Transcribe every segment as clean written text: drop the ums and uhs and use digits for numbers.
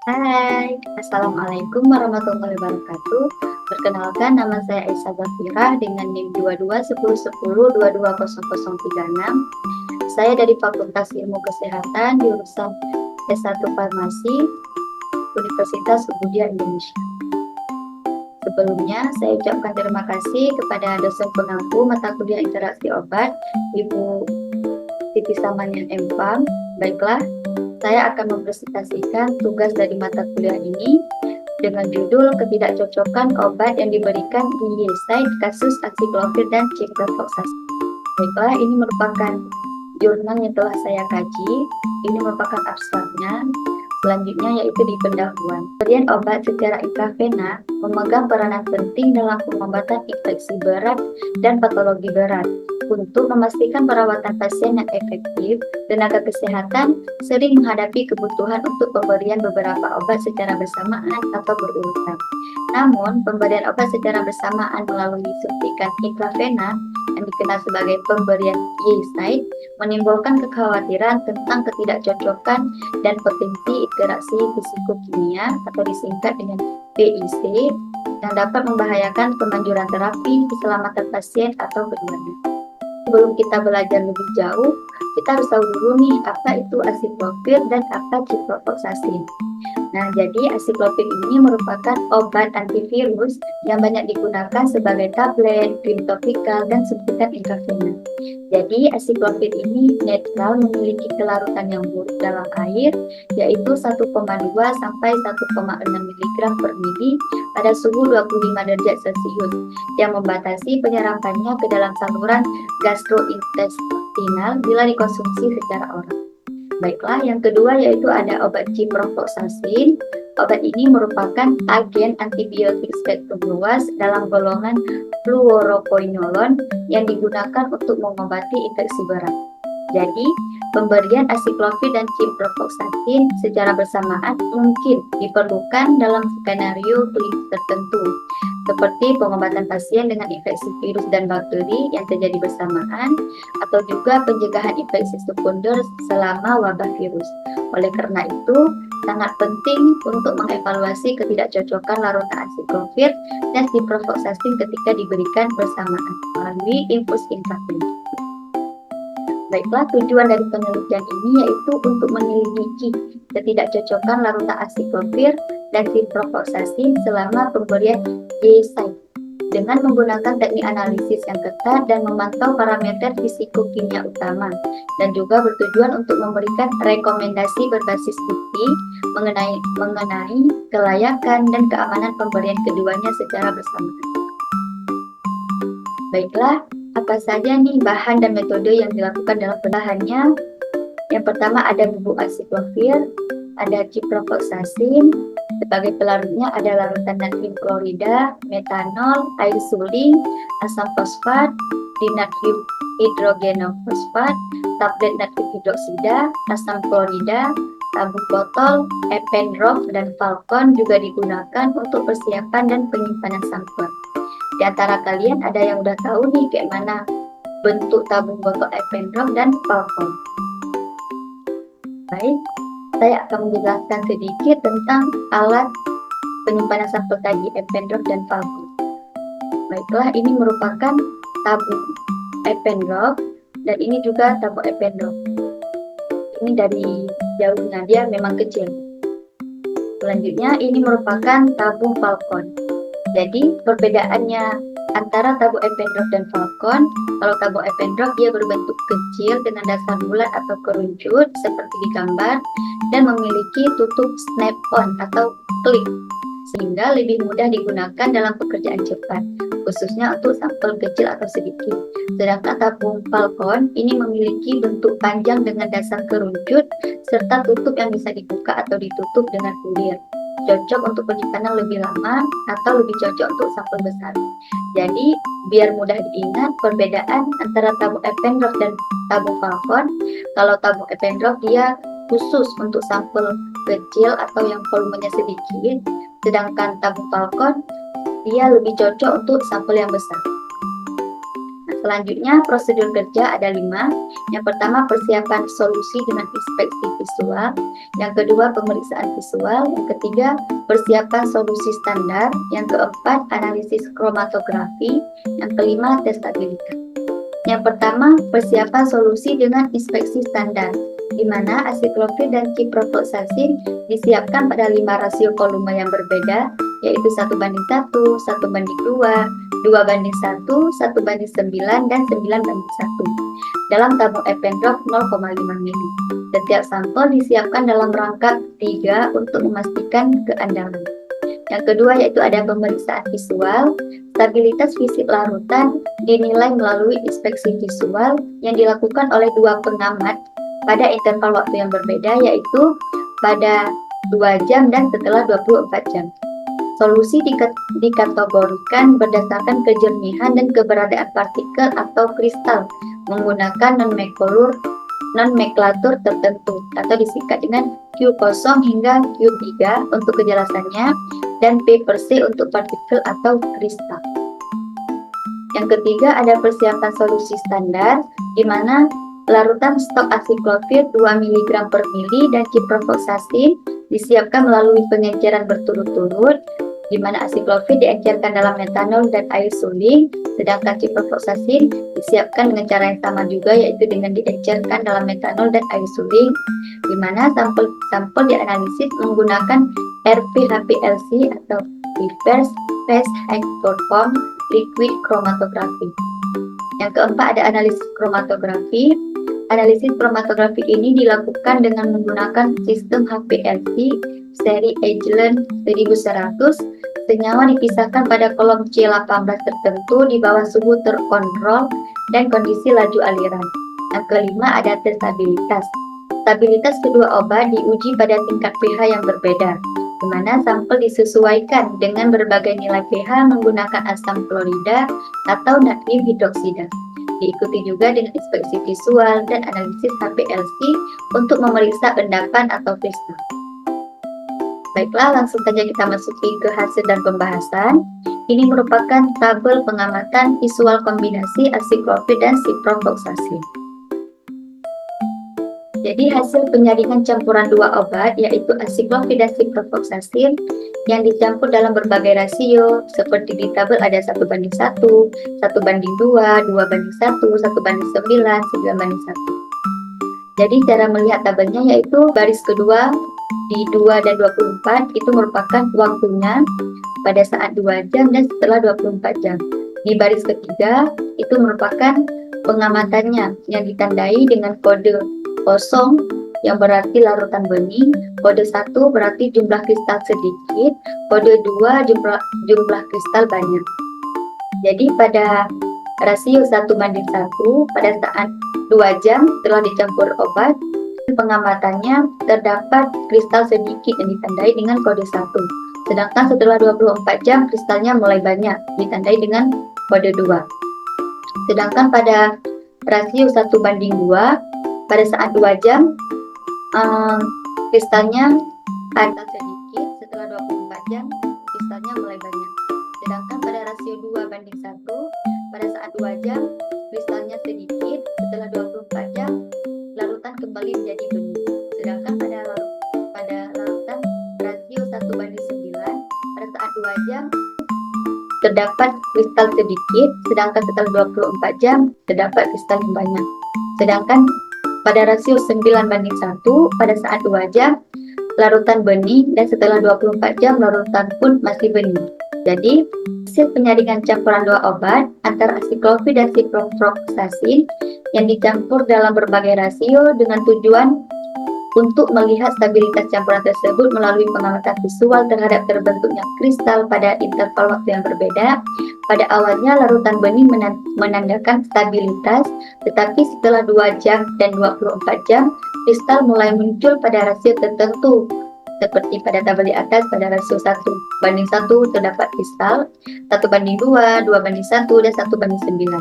Hai, Assalamualaikum warahmatullahi wabarakatuh. Perkenalkan, nama saya Aisyah Zafira dengan NIM 221010220036. Saya dari Fakultas Ilmu Kesehatan jurusan S1 Farmasi Universitas Muhammadiyah Indonesia. Sebelumnya, saya ucapkan terima kasih kepada dosen pengampu mata kuliah interaksi obat, Ibu Siti Samanian M.Pharm. Baiklah, saya akan mempresentasikan tugas dari mata kuliah ini dengan judul ketidakcocokan obat yang diberikan di Yeside kasus acyclovir dan ciprofloxacin. Baiklah, ini merupakan jurnal yang telah saya kaji. Ini merupakan abstraknya. Selanjutnya yaitu di pendahuluan. Pemberian obat secara intravena memegang peranan penting dalam pengobatan infeksi berat dan patologi berat. Untuk memastikan perawatan pasien yang efektif, tenaga kesehatan sering menghadapi kebutuhan untuk pemberian beberapa obat secara bersamaan atau berurutan. Namun, pemberian obat secara bersamaan melalui suntikan intravena yang dikenal sebagai pemberian Yeside menimbulkan kekhawatiran tentang ketidakcocokan dan potensi interaksi fisikokimia atau disingkat dengan PIC yang dapat membahayakan kemanjuran terapi, keselamatan pasien atau keduanya. Sebelum kita belajar lebih jauh, kita harus tahu dulu nih apa itu acyclovir dan apa ciprofloxacin. Nah, jadi acyclovir ini merupakan obat antivirus yang banyak digunakan sebagai tablet, krim topikal, dan suntikan intravena. Jadi, acyclovir ini netral memiliki kelarutan yang buruk dalam air, yaitu 1,2 sampai 1,6 mg per mili pada suhu 25 derajat Celcius, yang membatasi penyerapannya ke dalam saluran gastrointestinal bila dikonsumsi secara oral. Baiklah, yang kedua yaitu ada obat ciprofloxacin. Obat ini merupakan agen antibiotik spektrum luas dalam golongan fluoroquinolone yang digunakan untuk mengobati infeksi berat. Jadi, pemberian acyclovir dan ciprofloxacin secara bersamaan mungkin diperlukan dalam skenario klinis tertentu, seperti pengobatan pasien dengan infeksi virus dan bakteri yang terjadi bersamaan, atau juga pencegahan infeksi sekunder selama wabah virus. Oleh karena itu, sangat penting untuk mengevaluasi ketidakcocokan larutan acyclovir dan ciprofloxacin ketika diberikan bersamaan melalui infus intravena. Baiklah, tujuan dari penelitian ini yaitu untuk menyelidiki ketidakcocokan larutan acyclovir dan ciprofloxacin selama pemberian Yeside dengan menggunakan teknik analisis yang ketat dan memantau parameter fisikokimia utama, dan juga bertujuan untuk memberikan rekomendasi berbasis bukti mengenai kelayakan dan keamanan pemberian keduanya secara bersamaan. Baiklah, apa saja nih bahan dan metode yang dilakukan dalam bahannya? Yang pertama ada bubuk acyclovir, ada ciprofloxacin, sebagai pelarutnya ada larutan natrium klorida, metanol, air suling, asam fosfat, dinatrium hidrogenofosfat, tablet natrium hidroksida, asam klorida, tabung botol, Eppendorf dan Falcon juga digunakan untuk persiapan dan penyimpanan sampel. Di antara kalian ada yang udah tahu nih kayak mana bentuk tabung botol Eppendorf dan Falcon? Baik, saya akan menjelaskan sedikit tentang alat penyimpanan sampel tadi, Eppendorf dan Falcon. Baiklah, ini merupakan tabung Eppendorf dan ini juga tabung Eppendorf. Ini dari jauhnya dia memang kecil. Selanjutnya ini merupakan tabung Falcon. Jadi perbedaannya antara tabung Eppendorf dan Falcon, kalau tabung Eppendorf dia berbentuk kecil dengan dasar bulat atau kerucut seperti di gambar dan memiliki tutup snap-on atau klik sehingga lebih mudah digunakan dalam pekerjaan cepat, khususnya untuk sampel kecil atau sedikit. Sedangkan tabung Falcon ini memiliki bentuk panjang dengan dasar kerucut serta tutup yang bisa dibuka atau ditutup dengan bulir. Cocok untuk penyimpanan lebih lama atau lebih cocok untuk sampel besar. Jadi, biar mudah diingat perbedaan antara tabung Eppendorf dan tabung Falcon. Kalau tabung Eppendorf dia khusus untuk sampel kecil atau yang volumenya sedikit, sedangkan tabung Falcon dia lebih cocok untuk sampel yang besar. Nah, Selanjutnya, prosedur kerja ada 5. Yang pertama, persiapan solusi dengan inspeksi visual. Yang kedua, pemeriksaan visual. Yang ketiga, persiapan solusi standar. Yang keempat, analisis kromatografi. Yang kelima, tes stabilitas. Yang pertama, persiapan solusi dengan inspeksi standar, di mana asiklovir dan ciprofloxacin disiapkan pada 5 rasio volume yang berbeda, yaitu 1:1, 1:2, 2:1, 1:9, dan 9:1 dalam tabung Eppendorf 0,5 mili. Setiap sampel disiapkan dalam rangka 3 untuk memastikan keandalan. Yang kedua yaitu ada pemeriksaan visual. Stabilitas fisik larutan dinilai melalui inspeksi visual yang dilakukan oleh 2 pengamat pada interval waktu yang berbeda, yaitu pada 2 jam dan setelah 24 jam. Solusi dikategorikan berdasarkan kejernihan dan keberadaan partikel atau kristal menggunakan nomenklatur tertentu atau disingkat dengan Q0 hingga Q3 untuk kejelasannya, dan P/C untuk partikel atau kristal. Yang ketiga ada persiapan solusi standar, di mana larutan stok asiklovir 2 mg per mili dan ciprofloxacin disiapkan melalui pengenceran berturut-turut, di mana asiklovir diencerkan dalam metanol dan air suling, sedangkan ciprofloxacin disiapkan dengan cara yang sama juga, yaitu dengan diencerkan dalam metanol dan air suling, di mana sampel dianalisis menggunakan RPHPLC atau Reverse Phase Hydroform Liquid Chromatography. Yang keempat ada analisis kromatografi. Analisis kromatografi ini dilakukan dengan menggunakan sistem HPLC seri Agilent 1100. Senyawa dipisahkan pada kolom C18 tertentu di bawah suhu terkontrol dan kondisi laju aliran. Yang kelima ada tes stabilitas. Stabilitas kedua obat diuji pada tingkat pH yang berbeda, di mana sampel disesuaikan dengan berbagai nilai pH menggunakan asam klorida atau natrium hidroksida. Diikuti juga dengan inspeksi visual dan analisis HPLC untuk memeriksa endapan atau kristal. Baiklah, langsung saja kita masuki ke hasil dan pembahasan. Ini merupakan tabel pengamatan visual kombinasi asiklovir dan ciprofloxacin. Jadi hasil penyaringan campuran 2 obat yaitu asiklovir dan ciprofloxacin yang dicampur dalam berbagai rasio seperti di tabel ada 1:1, 1:2, 2:1, 1:9, 9:1. Jadi cara melihat tabelnya yaitu baris kedua di 2 dan 24 itu merupakan waktunya pada saat 2 jam dan setelah 24 jam. Di baris ketiga itu merupakan pengamatannya yang ditandai dengan kode 0 yang berarti larutan bening, kode 1 berarti jumlah kristal sedikit, kode 2 jumlah kristal banyak. Jadi pada rasio 1:1 pada saat 2 jam setelah dicampur obat, pengamatannya terdapat kristal sedikit yang ditandai dengan kode 1. Sedangkan setelah 24 jam kristalnya mulai banyak, ditandai dengan kode 2. Sedangkan pada rasio 1:2 pada saat 2 jam kristalnya ada sedikit, setelah 24 jam kristalnya mulai banyak. Sedangkan pada rasio 2:1 pada saat 2 jam kristalnya sedikit, setelah 24 jam larutan kembali menjadi bening. Sedangkan pada larutan rasio 1:9 pada saat 2 jam terdapat kristal sedikit, sedangkan setelah 24 jam terdapat kristal yang banyak. Sedangkan pada rasio 9:1 pada saat 2 jam larutan bening dan setelah 24 jam larutan pun masih bening. Jadi hasil penyaringan campuran 2 obat antara asiklovir dan ciprofloxacin yang dicampur dalam berbagai rasio dengan tujuan untuk melihat stabilitas campuran tersebut melalui pengamatan visual terhadap terbentuknya kristal pada interval waktu yang berbeda. Pada awalnya larutan bening menandakan stabilitas, tetapi setelah 2 jam dan 24 jam, kristal mulai muncul pada rasio tertentu. Seperti pada tabel di atas, pada rasio 1:1 terdapat kristal, 1:2, 2:1, dan 1:9.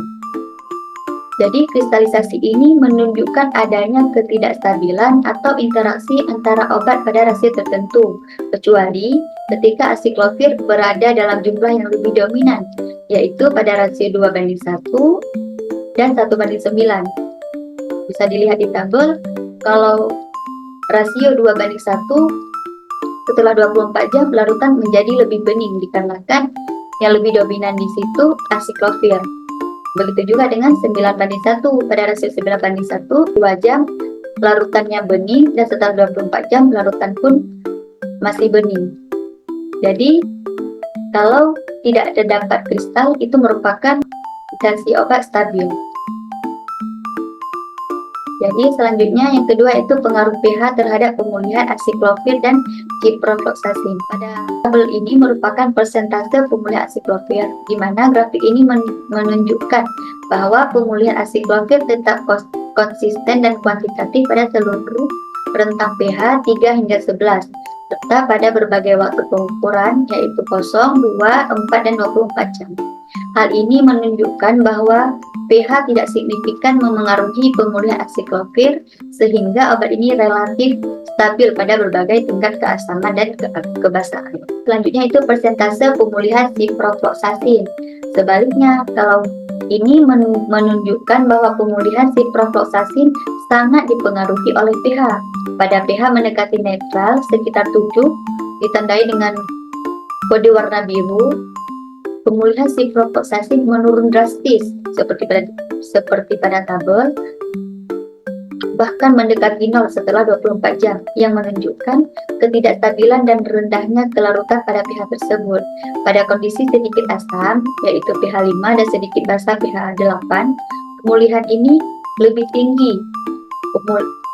Jadi kristalisasi ini menunjukkan adanya ketidakstabilan atau interaksi antara obat pada rasio tertentu, kecuali ketika asiklovir berada dalam jumlah yang lebih dominan, yaitu pada rasio 2:1 dan 1:9. Bisa dilihat di tabel, kalau rasio 2:1, setelah 24 jam larutan menjadi lebih bening dikarenakan yang lebih dominan di situ asiklovir. Begitu juga dengan 9:1, pada rasio 9:1, 2 jam larutannya bening dan setelah 24 jam larutan pun masih bening. Jadi kalau tidak terdapat kristal itu merupakan intensi obat stabil. Jadi selanjutnya yang kedua itu pengaruh pH terhadap pemulihan asiklovir dan ciprofloxacin. Pada tabel ini merupakan persentase pemulihan asiklovir, di mana grafik ini menunjukkan bahwa pemulihan asiklovir tetap konsisten dan kuantitatif pada seluruh rentang pH 3 hingga 11, serta pada berbagai waktu pengukuran yaitu 0, 2, 4, dan 24 jam. Hal ini menunjukkan bahwa pH tidak signifikan memengaruhi pemulihan asiklovir sehingga obat ini relatif stabil pada berbagai tingkat keasaman dan kebasahan. Selanjutnya itu persentase pemulihan ciprofloxacin. Sebaliknya, kalau ini menunjukkan bahwa pemulihan ciprofloxacin sangat dipengaruhi oleh pH. Pada pH mendekati netral sekitar 7 ditandai dengan kode warna biru, pemulihan ciprofloxacin menurun drastis seperti pada tabel, bahkan mendekati 0 setelah 24 jam, yang menunjukkan ketidakstabilan dan rendahnya kelarutan pada pH tersebut. Pada kondisi sedikit asam, yaitu pH 5 dan sedikit basah pH 8, pemulihan ini lebih tinggi,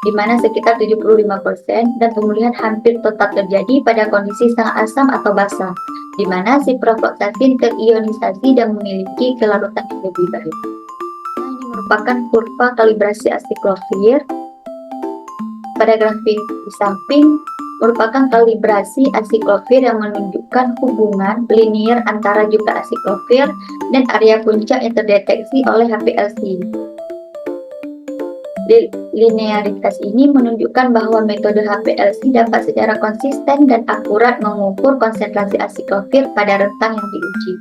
di mana sekitar 75%, dan pemulihan hampir total terjadi pada kondisi sangat asam atau basah, di mana ciprofloxacin terionisasi dan memiliki kelarutan yang lebih baik. Ini merupakan kurva kalibrasi asiklovir. Pada grafik di samping merupakan kalibrasi asiklovir yang menunjukkan hubungan linier antara jumlah asiklovir dan area puncak yang terdeteksi oleh HPLC. Linearitas ini menunjukkan bahwa metode HPLC dapat secara konsisten dan akurat mengukur konsentrasi asiklovir pada rentang yang diuji.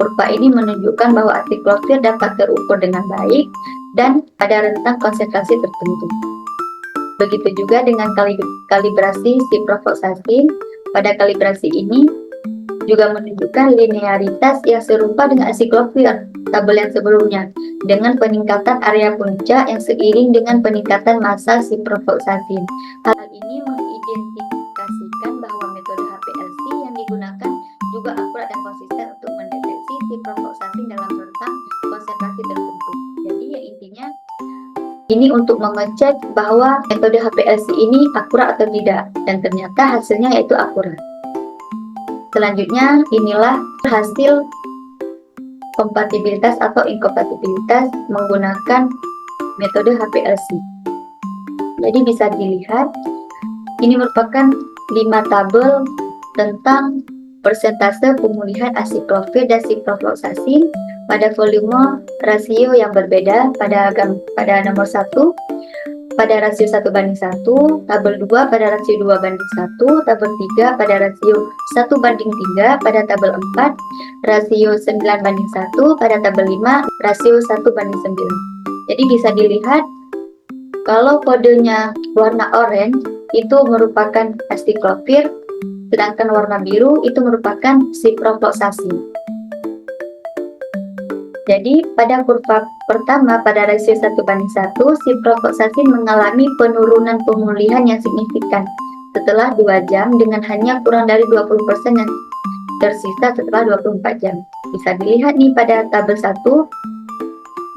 Kurva ini menunjukkan bahwa asiklovir dapat terukur dengan baik dan pada rentang konsentrasi tertentu. Begitu juga dengan kalibrasi ciprofloxacin. Pada kalibrasi ini juga menunjukkan linearitas yang serupa dengan asiklovir tabel yang sebelumnya, dengan peningkatan area puncak yang seiring dengan peningkatan massa ciprofloxacin. Hal ini mengidentifikasikan bahwa metode HPLC yang digunakan juga akurat dan konsisten untuk mendeteksi ciprofloxacin dalam rentang konsentrasi tertentu. Jadi ya intinya ini untuk mengecek bahwa metode HPLC ini akurat atau tidak, dan ternyata hasilnya yaitu akurat. Selanjutnya inilah hasil kompatibilitas atau inkompatibilitas menggunakan metode HPLC. Jadi bisa dilihat, ini merupakan 5 tabel tentang persentase pemulihan asiklovir dan ciprofloxacin pada volume rasio yang berbeda pada nomor 1, pada rasio 1:1, tabel 2 pada rasio 2:1, tabel 3 pada rasio 1:3, pada tabel 4, rasio 9:1, pada tabel 5, rasio 1:9. Jadi bisa dilihat, kalau kodenya warna oranye itu merupakan asiklovir, sedangkan warna biru itu merupakan ciprofloxacin. Jadi pada kurva pertama pada rasio 1:1, ciprofloxacin mengalami penurunan pemulihan yang signifikan setelah 2 jam dengan hanya kurang dari 20% yang tersisa setelah 24 jam. Bisa dilihat nih pada tabel 1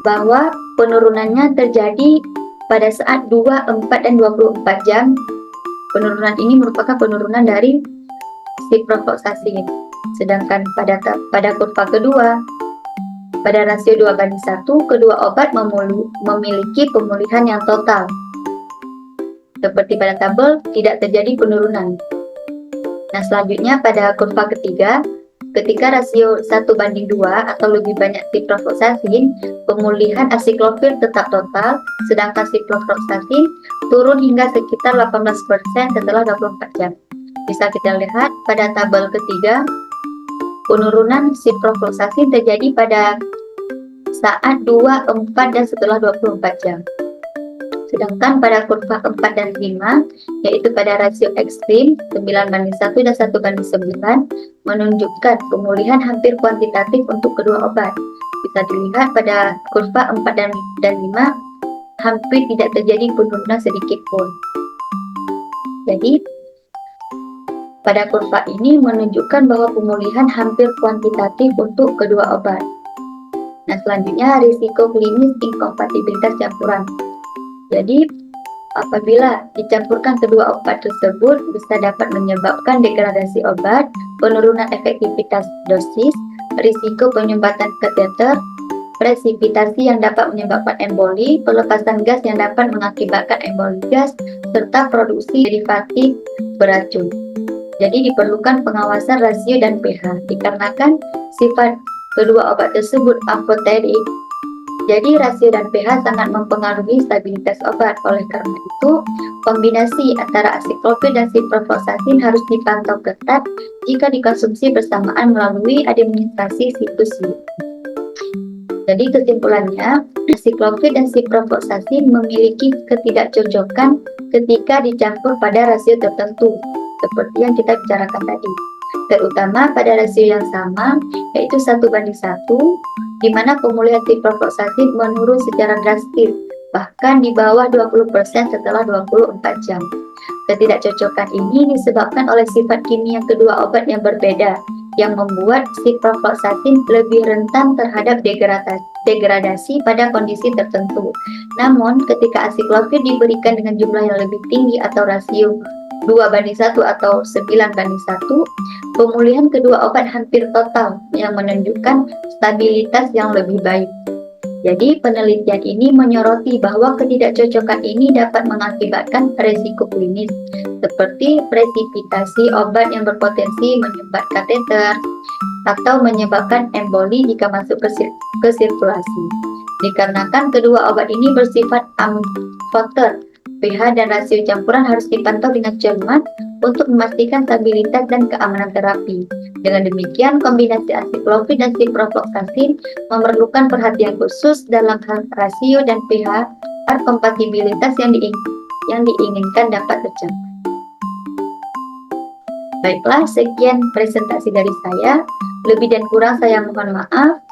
bahwa penurunannya terjadi pada saat 2, 4, dan 24 jam. Penurunan ini merupakan penurunan dari ciprofloxacin. Sedangkan pada kurva kedua, pada rasio 2:1, kedua obat memiliki pemulihan yang total. Seperti pada tabel, tidak terjadi penurunan. Nah, selanjutnya pada kurva ketiga, ketika rasio 1:2 atau lebih banyak ciprofloxacin, pemulihan asiklovir tetap total, sedangkan ciprofloxacin turun hingga sekitar 18% setelah 24 jam. Bisa kita lihat pada tabel ketiga, penurunan ciprofloxacin terjadi pada saat 2, 4, dan setelah 24 jam. Sedangkan pada kurva 4 dan 5, yaitu pada rasio ekstrim 9:1 dan 1:9, menunjukkan pemulihan hampir kuantitatif untuk kedua obat. Bisa dilihat pada kurva 4 dan 5, hampir tidak terjadi penurunan sedikit pun. Jadi, pada kurva ini menunjukkan bahwa pemulihan hampir kuantitatif untuk kedua obat. Nah, selanjutnya risiko klinis inkompatibilitas campuran. Jadi, apabila dicampurkan kedua obat tersebut bisa dapat menyebabkan degradasi obat, penurunan efektivitas dosis, risiko penyumbatan kateter, presipitasi yang dapat menyebabkan emboli, pelepasan gas yang dapat mengakibatkan emboli gas, serta produksi derivatif beracun. Jadi diperlukan pengawasan rasio dan pH dikarenakan sifat kedua obat tersebut apoterik. Jadi rasio dan pH sangat mempengaruhi stabilitas obat. Oleh karena itu, kombinasi antara asiklovir dan ciprofloxacin harus dipantau ketat jika dikonsumsi bersamaan melalui administrasi situs U. Jadi kesimpulannya, asiklovir dan ciprofloxacin memiliki ketidakcocokan ketika dicampur pada rasio tertentu, seperti yang kita bicarakan tadi, terutama pada rasio yang sama, yaitu 1:1, di mana pemulihan ciprofloxacin menurun secara drastis, bahkan di bawah 20% setelah 24 jam. Ketidakcocokan ini disebabkan oleh sifat kimia kedua obat yang berbeda, yang membuat ciprofloxacin lebih rentan terhadap degradasi pada kondisi tertentu. Namun, ketika asiklovir diberikan dengan jumlah yang lebih tinggi atau rasio 2:1 atau 9:1, pemulihan kedua obat hampir total yang menunjukkan stabilitas yang lebih baik. Jadi, penelitian ini menyoroti bahwa ketidakcocokan ini dapat mengakibatkan resiko klinis, seperti presipitasi obat yang berpotensi menyumbat kateter, atau menyebabkan emboli jika masuk ke sirkulasi. Dikarenakan kedua obat ini bersifat amfoter, pH dan rasio campuran harus dipantau dengan cermat untuk memastikan stabilitas dan keamanan terapi. Dengan demikian, kombinasi asiklovir dan ciprofloxacin memerlukan perhatian khusus dalam hal rasio dan pH agar kompatibilitas yang diinginkan dapat tercapai. Baiklah, sekian presentasi dari saya. Lebih dan kurang saya mohon maaf.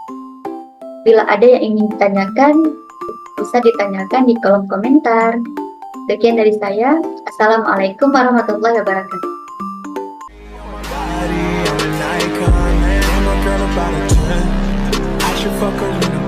Bila ada yang ingin ditanyakan, bisa ditanyakan di kolom komentar. Sekian dari saya. Assalamualaikum warahmatullahi wabarakatuh. Girl about a 10. I should fuck her in the